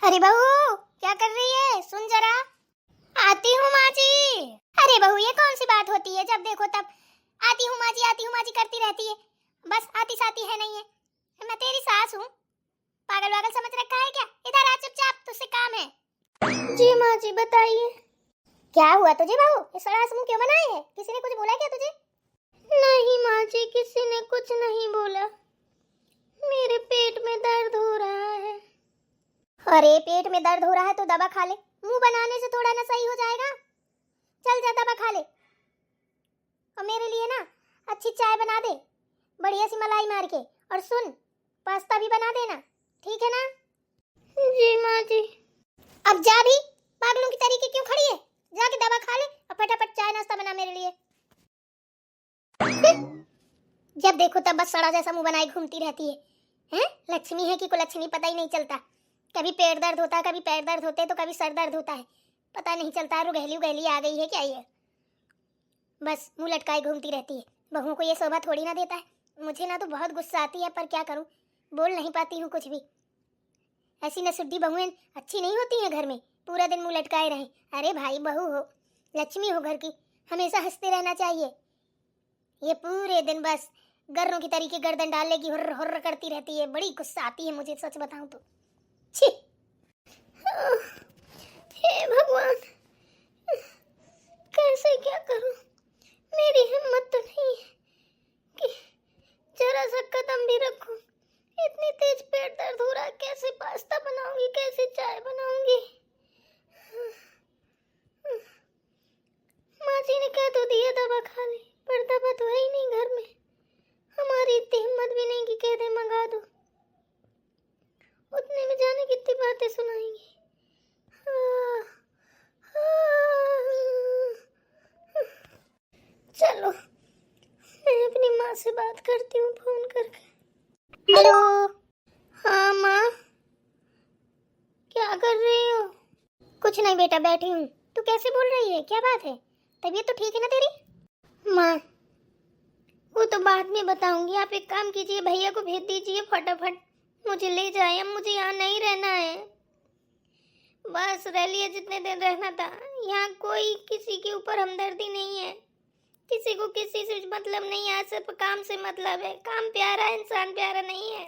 अरे बहू, क्या कर रही है? सुन जरा। आती हूँ माँ जी। अरे बहू, ये कौन सी बात होती है? जब देखो तब आती हूँ माँ जी, आती हूँ माँ जी करती रहती है। बस आती साती है नहीं है। मैं तेरी सास हूँ, पागल वागल समझ रखा है क्या? इधर आ चुपचाप, तुझसे काम है। जी माँ जी, बताइए। क्या हुआ तुझे बहू? ये सड़ा मुंह क्यों बनाए है? किसी ने कुछ बोला क्या तुझे? नहीं माँ जी, किसी ने कुछ नहीं बोला। मेरे पेट में दर्द हो रहा है। अरे पेट में दर्द हो रहा है तो दवा खा ले। मुंह बनाने से थोड़ा ना सही हो जाएगा। चल जा दवा खा ले। और मेरे लिए ना अच्छी चाय बना दे, बढ़िया सी मलाई मार के। और सुन, पास्ता भी बना देना, ठीक है ना? जी माँ जी। अब जा भी, पागलों की तरीके क्यों खड़ी है? जाके दवा खा ले और फटाफट चाय नाश्ता बना मेरे लिए। जब देखो तब बस सड़ा जैसा मुंह बनाए घूमती रहती है। हैं? लक्ष्मी है कि कुलक्ष्मी पता ही नहीं चलता। कभी पेट दर्द होता है, कभी पैर दर्द होते हैं, तो कभी सर दर्द होता है। पता नहीं चलता। रुगहली उगहली आ गई है क्या ये? बस मुंह लटकाए घूमती रहती है। बहुओं को ये शोभा थोड़ी ना देता है। मुझे ना तो बहुत गुस्सा आती है, पर क्या करूं, बोल नहीं पाती हूँ कुछ भी। ऐसी नसुड्डी बहुएं अच्छी नहीं होती हैं घर में, पूरा दिन मुंह लटकाए रहें। अरे भाई, बहू हो, लक्ष्मी हो घर की, हमेशा हंसते रहना चाहिए। ये पूरे दिन बस गर्रों की तरीके गर्दन डालने की हुर्र हुर्र करती रहती है। बड़ी गुस्सा आती है मुझे, सच बताऊं तो। छी! हे भगवान, कैसे क्या करूं? मेरी हिम्मत तो नहीं है कि जरा सा कदम भी रखूं। इतनी तेज पेट दर्द हो रहा है, कैसे पास्ता बनाऊंगी, कैसे चाय बनाऊंगी? माँ जी ने कह तो दिया दवा खा ले, पर दवा तो है ही नहीं घर में। हमारी इतनी हिम्मत भी नहीं कि कह दे मंगा दो। उतने में जाने कितनी बातें सुनाएंगी। चलो, मैं अपनी माँ से बात करती हूँ फोन करके। हेलो। हाँ माँ, क्या कर रही हो? कुछ नहीं बेटा, बैठी हूँ। तू कैसे बोल रही है? क्या बात है? तबीयत तो ठीक है ना तेरी? माँ, वो तो बाद में बताऊंगी। आप एक काम कीजिए, भैया को भेज दीजिए फटाफट, मुझे ले जाए। अब मुझे यहाँ नहीं रहना है। बस रह लिया जितने दिन रहना था। यहाँ कोई किसी के ऊपर हमदर्दी नहीं है, किसी को किसी से मतलब नहीं है। सिर्फ काम से मतलब है। काम प्यारा, इंसान प्यारा नहीं है।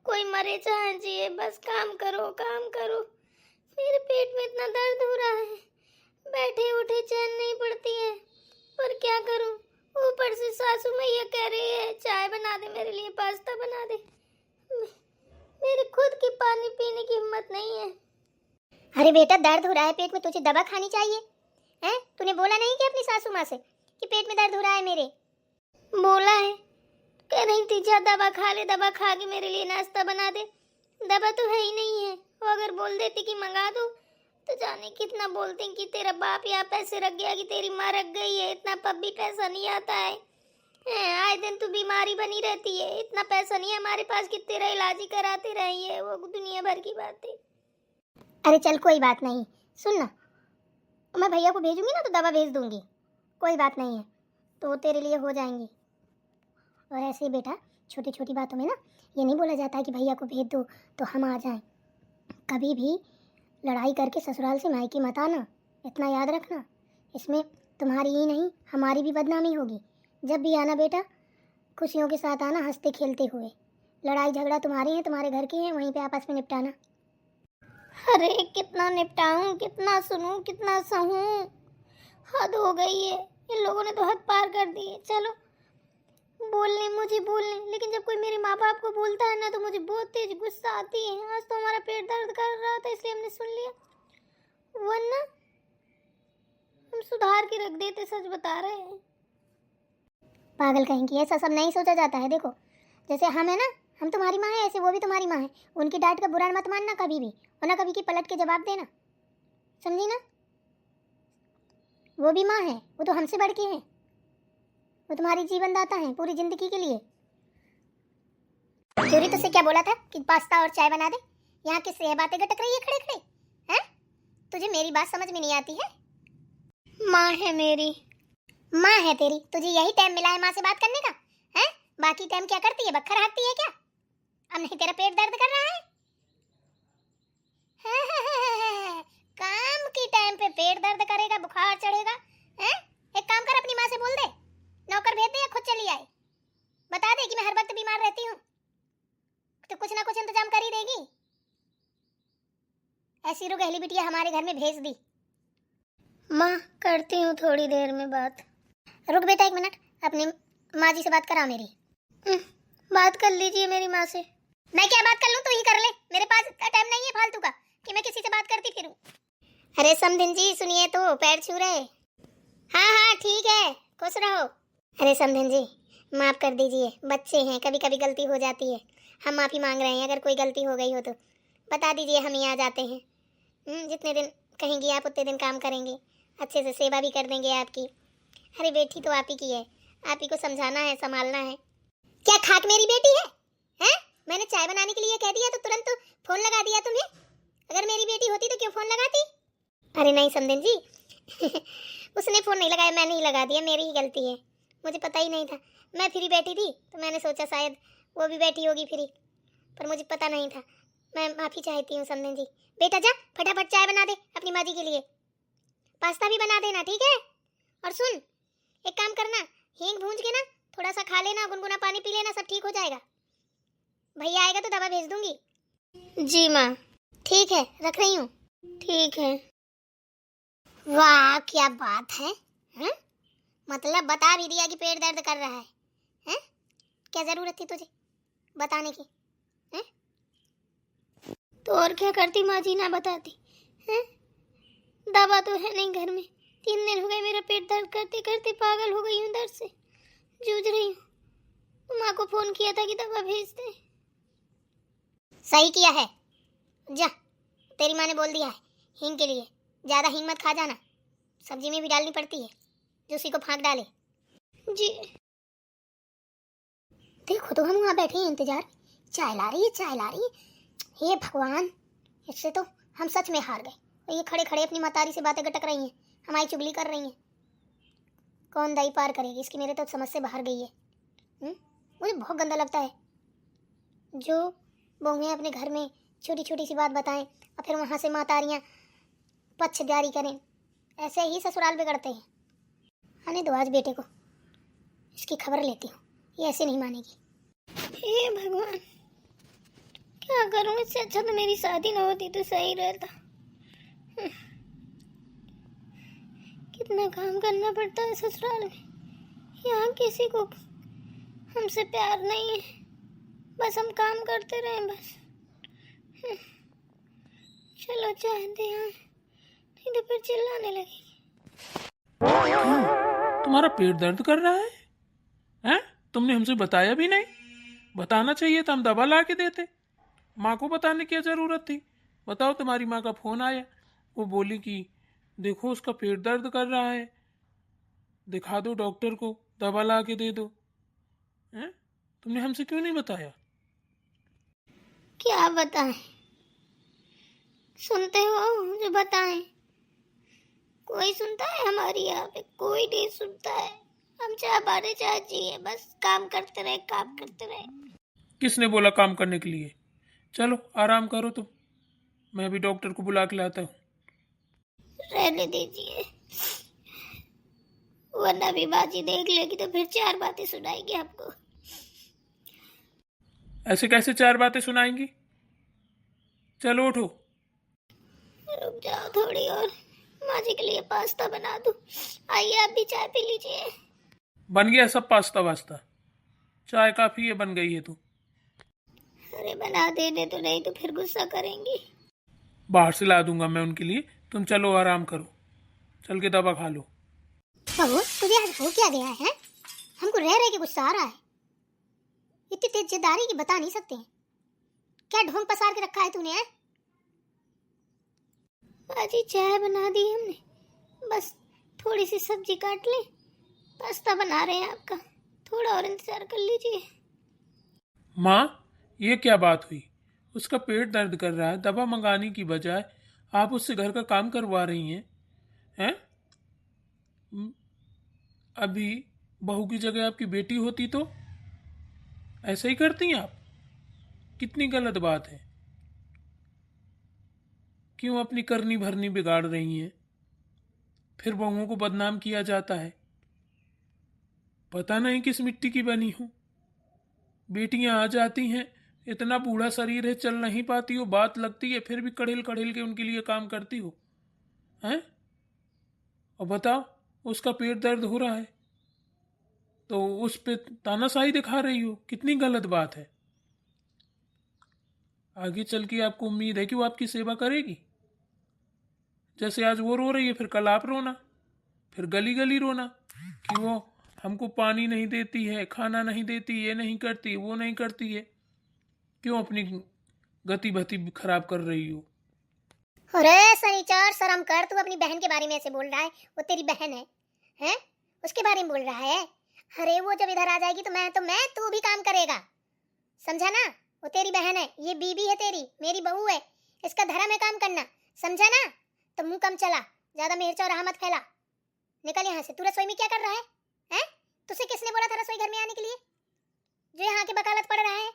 कोई मरे चाहे जिए, बस काम करो, काम करो। मेरे पेट में इतना दर्द हो रहा है, बैठे उठे चैन नहीं पड़ती है, पर क्या करूं? ऊपर से सासू मैया कह रही है चाय बना दे मेरे लिए, पास्ता बना दे। मेरे खुद की पानी पीने की हिम्मत नहीं है। अरे बेटा, दर्द हो रहा है पेट में, तुझे दवा खानी चाहिए। हैं? तूने बोला नहीं कि अपनी सासू माँ से कि पेट में दर्द हो रहा है मेरे? बोला है, कह रही थी जा दवा खा ले, दवा खा के मेरे लिए नाश्ता बना दे। दवा तो है ही नहीं है। वो अगर बोल देती कि मंगा दो तो जाने कितना बोलते कि तेरा बाप यहाँ पैसे रख गया कि तेरी माँ रख गई है। इतना पब भी पैसा नहीं आता है। आए दिन तू बीमारी बनी रहती है। इतना पैसा नहीं है हमारे पास कि तेरा इलाज ही कराते रहिए। वो दुनिया भर की बातें। अरे चल, कोई बात नहीं। सुन ना, मैं भैया को भेजूंगी ना तो दवा भेज दूंगी। कोई बात नहीं है, तो तेरे लिए हो जाएंगी। और ऐसे ही बेटा, छोटी छोटी बातों में ना ये नहीं बोला जाता है कि भैया को भेज दो तो हम आ जाएं। कभी भी लड़ाई करके ससुराल से मायके मत आना, इतना याद रखना। इसमें तुम्हारी ही नहीं, हमारी भी बदनामी होगी। जब भी आना बेटा, खुशियों के साथ आना, हंसते खेलते हुए। लड़ाई झगड़ा तुम्हारे हैं, तुम्हारे घर के हैं, वहीं पे आपस में निपटाना। अरे कितना निपटाऊं, कितना सुनूं, कितना सहूं? हद हो गई है। इन लोगों ने तो हद पार कर दी है। चलो मुझे बोलने, लेकिन जब कोई मेरे माँ बाप को बोलता है ना तो मुझे बहुत तेज गुस्सा आती है। आज तो हमारा पेट दर्द कर रहा था इसलिए हमने सुन लिया, वरना हम सुधार के रख देते। सच बता रहे हैं। पागल कहेंगी, ऐसा सब नहीं सोचा जाता है। देखो, जैसे हम है ना, हम तुम्हारी माँ है, ऐसे वो भी तुम्हारी माँ है। उनकी डांट का बुरा मत मानना कभी भी, और ना कभी की पलट के जवाब देना, समझी ना? वो भी माँ है, वो तो हमसे बढ़ के है। वो तुम्हारी जीवन दाता है पूरी जिंदगी के लिए। चोरी तुझसे क्या बोला था कि पास्ता और चाय बना दे? यहाँ किससे बातें गटक रही है खड़े खड़े? हैं? तुझे मेरी बात समझ में नहीं आती है? माँ है मेरी। माँ है तेरी, तुझे यही टाइम मिला है माँ से बात करने का? हैं? बाकी टाइम क्या करती है? बखर हाँकती है क्या? अब नहीं तेरा पेट दर्द कर रहा है? और चढ़ेगा? हैं? एक काम कर, अपनी माँ से बोल दे, नौकर भेज दे या खुद चली आए। बता दे कि मैं हर वक्त बीमार रहती हूँ, तो कुछ ना कुछ इंतजाम कर ही देगी। ऐसी रुगहली बिटिया हमारे घर में भेज दी। माँ करती हूँ थोड़ी देर में बात। रुक बेटा 1 मिनट, अपनी माँ जी से बात करा मेरी। बात कर लीजिए मेरी माँ से। मैं क्या बात कर लूँ, तू ही कर ले, मेरे पास इतना टाइम नहीं है फालतू का कि मैं किसी से बात करती फिरूं। अरे समधिन जी सुनिए तो, पैर छू रहे। हाँ हाँ ठीक है, खुश रहो। अरे समधिन जी माफ कर दीजिए, बच्चे हैं, कभी कभी गलती हो जाती है। हम माफी मांग रहे हैं, अगर कोई गलती हो गई हो तो बता दीजिए, हम ही आ जाते हैं। जितने दिन कहेंगी आप उतने दिन काम करेंगे, अच्छे से सेवा भी कर देंगे आपकी। अरे बेटी तो आप ही की है, आप ही को समझाना है, संभालना है। क्या खाक मेरी बेटी है? हैं? मैंने चाय बनाने के लिए कह दिया तो तुरंत फोन लगा दिया तुम्हें। अगर मेरी बेटी होती तो क्यों फोन लगाती? अरे नहीं समधिन जी उसने फोन नहीं लगाया, मैंने ही लगा दिया, मेरी ही गलती है, मुझे पता ही नहीं था। मैं फ्री बैठी थी तो मैंने सोचा शायद वो भी बैठी होगी फ्री, पर मुझे पता नहीं था। मैं माफ़ी चाहती हूँ समधिन जी। बेटा जा फटाफट चाय बना दे अपनी माँ जी के लिए, पास्ता भी बना देना, ठीक है? और सुन, एक काम करना, हींग भूंज के ना थोड़ा सा खा लेना, गुनगुना पानी पी लेना, सब ठीक हो जाएगा। भैया आएगा तो दवा भेज दूंगी। जी माँ। ठीक है, रख रही हूँ। ठीक है। वाह क्या बात है, हैं? मतलब बता भी दिया कि पेट दर्द कर रहा है, हैं? क्या जरूरत थी तुझे बताने की, हैं? तो और क्या करती माँ जी, ना बताती, हैं? दवा तो है नहीं घर में, 3 दिन हो गए मेरा पेट दर्द करते करते पागल हो गई हूँ, दर्द से जूझ रही हूँ। माँ को फोन किया था कि दवा भेज दे। सही किया है, जा, तेरी माँ ने बोल दिया है हींग के लिए ज्यादा हींग मत खा जाना, सब्जी में भी डालनी पड़ती है, जो उसी को फाँक डाले। जी। देखो तो हम वहाँ बैठे हैं इंतजार, चाय ला रही है, चाय ला रही है। हे भगवान, इससे तो हम सच में हार गए। और ये खड़े खड़े अपनी मतारी से बातें गटक रही हैं, हमारी चुगली कर रही हैं। कौन दाई पार करेगी इसकी, मेरे तो समझ से बाहर गई है। मुझे बहुत गंदा लगता है जो बहुएं अपने घर में छोटी छोटी सी बात बताएं और फिर वहाँ से मातारियाँ पक्षधारी करें। ऐसे ही ससुराल बिगड़ते हैं। आने दो आज बेटे को, इसकी खबर लेती हूँ, ये ऐसे नहीं मानेगी। हे भगवान, क्या करूँ, इससे अच्छा तो मेरी शादी न होती तो सही रहता। कितना काम करना पड़ता है ससुराल में, यहाँ किसी को हमसे प्यार नहीं है, बस हम काम करते रहें बस। चलो चाय दे, नहीं तो फिर चिल्लाने लगेगी। तुम्हारा पेट दर्द कर रहा है? हैं? तुमने हमसे बताया भी नहीं, बताना चाहिए था, हम दवा ला के देते। माँ को बताने की जरूरत थी। बताओ, तुम्हारी माँ का फोन आया, वो बोली कि देखो उसका पेट दर्द कर रहा है, दिखा दो डॉक्टर को, दवा ला के दे दो। हैं? तुमने हमसे क्यों नहीं बताया? क्या बताएं, सुनते हो जो बताएं? कोई सुनता है हमारी यहाँ पे? कोई नहीं सुनता है। हम चाहे बारे चाहे जिए, बस काम करते रहे, काम करते रहे। किसने बोला काम करने के लिए? चलो आराम करो तुम, मैं भी डॉक्टर को बुला के लाता हूँ। रहने दीजिए, वरना भी बाजी देख लेगी तो फिर 4 बातें सुनाएगी आपको। ऐसे कैसे 4 बातें सुनाएंगी? चलो उठो। रुक जाओ थोड़ी और, माँ जी के लिए पास्ता बना दूं। आइए आप भी चाय पी लीजिए। बन गया सब पास्ता वास्ता, चाय काफी है, बन गई है तो। अरे बना देने तो, नहीं तो फिर गुस्सा करेंगी। बाहर से ला दूंगा मैं उनके लिए, तुम चलो आराम करो, चल के दवा खा लो। बहू तुझे आज हो क्या गया है? हमको रह रह के गुस्सा आ रहा है, इतनी तेज जिद्दारी की बता नहीं सकते हैं। क्या ढोंग पसार के रखा है तूने? है बाजी चाय बना दी हमने, बस थोड़ी सी सब्जी काट ले, पास्ता बना रहे हैं आपका, थोड़ा और इंतजार कर लीजिए। माँ, ये क्या बात हुई? उसका पेट दर्द कर रहा है, दवा मंगाने की बजाय आप उससे घर का काम करवा रही हैं? हैं? अभी बहू की जगह आपकी बेटी होती तो ऐसे ही करती आप? कितनी गलत बात है। क्यों अपनी करनी भरनी बिगाड़ रही हैं? फिर बहुओं को बदनाम किया जाता है। पता नहीं किस मिट्टी की बनी हो। बेटियां आ जाती हैं, इतना बूढ़ा शरीर है, चल नहीं पाती हो, बात लगती है, फिर भी कड़िल कड़िल के उनके लिए काम करती हो हैं। और बताओ, उसका पेट दर्द हो रहा है तो उस पे तानाशाही दिखा रही हो, कितनी गलत बात है। आगे चल के आपको उम्मीद है कि वो आपकी सेवा करेगी? जैसे आज वो रो रही है, फिर कल आप रोना, फिर गली गली रोना कि वो हमको पानी नहीं देती है, खाना नहीं देती, ये नहीं करती, वो नहीं करती है। क्यों अपनी गति भति खराब कर रही हो? अरे सनीचर, शर्म कर। तू अपनी बहन के बारे में ऐसे बोल रहा है? वो तेरी बहन है, हैं? उसके बारे में बोल रहा है? अरे वो जब इधर आ जाएगी तो मैं तू भी काम करेगा, समझा ना? वो तेरी बहन है, ये बीबी है तेरी, मेरी बहू है। इसका धर्म है काम करना, समझा ना? तो मुंह कम चला, ज्यादा मिर्चा और मत फैला। निकल यहाँ से। तू रसोई में क्या कर रहा है? हैं? तुझसे किसने बोला था रसोई घर में आने के लिए, जो यहाँ की वकालत पढ़ रहा है?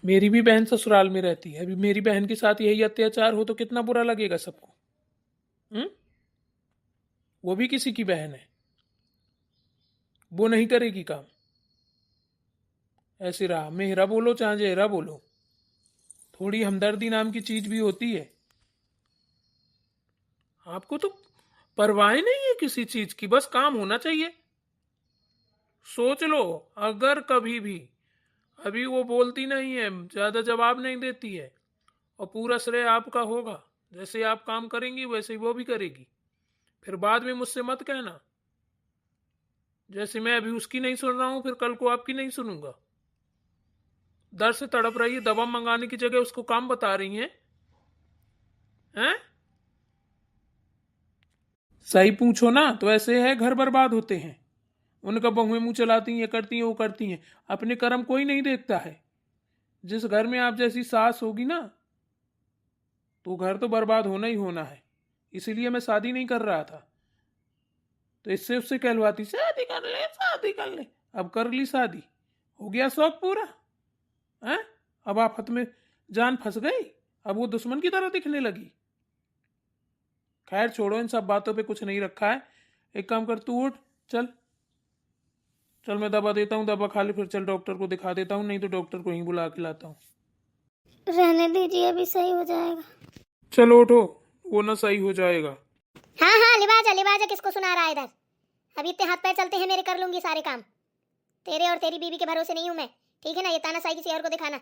मेरी भी बहन ससुराल में रहती है, अभी मेरी बहन के साथ यही अत्याचार हो तो कितना बुरा लगेगा सबको। वो भी किसी की बहन है, वो नहीं करेगी काम। ऐसे रहा मेहरा बोलो चाहे जहरा बोलो, थोड़ी हमदर्दी नाम की चीज भी होती है। आपको तो परवाह नहीं है किसी चीज की, बस काम होना चाहिए। सोच लो, अगर कभी भी, अभी वो बोलती नहीं है, ज्यादा जवाब नहीं देती है, और पूरा श्रेय आपका होगा। जैसे आप काम करेंगी वैसे ही वो भी करेगी। फिर बाद में मुझसे मत कहना, जैसे मैं अभी उसकी नहीं सुन रहा हूं, फिर कल को आपकी नहीं सुनूंगा। दर्द से तड़प रही है, दवा मंगाने की जगह उसको काम बता रही हैं। हैं? सही पूछो ना तो ऐसे है, घर बर्बाद होते हैं। उनका बहुएं मुंह चलाती हैं, करती हैं, वो करती हैं, अपने कर्म कोई नहीं देखता है। जिस घर में आप जैसी सास होगी ना, तो घर तो बर्बाद होना ही होना है। इसीलिए मैं शादी नहीं कर रहा था, तो इससे उससे कहलवाती शादी कर ले, शादी कर ले। अब कर ली शादी, हो गया शौक पूरा है। अब आफत में जान फंस गई, अब वो दुश्मन की तरह दिखने लगी। खैर छोड़ो, इन सब बातों पे कुछ नहीं रखा है। एक काम कर, तू उठ, चल चल, मैं दवा देता हूँ, दवा खा ले, फिर चल डॉक्टर को दिखा देता हूँ, नहीं तो डॉक्टर को ही बुला के लाता हूँ। रहने दीजिए, अभी सही हो जाएगा। चलो उठो, वो ना सही हो जाएगा। हाँ हाँ, लिबाजा किसको सुना रहा है इधर? अभी इतने हाथ पैर चलते हैं मेरे, कर लूंगी सारे काम। तेरे और तेरी बीवी के भरोसे नहीं हूं मैं, ठीक है ना? ये तानाशाही किसी और को दिखाना।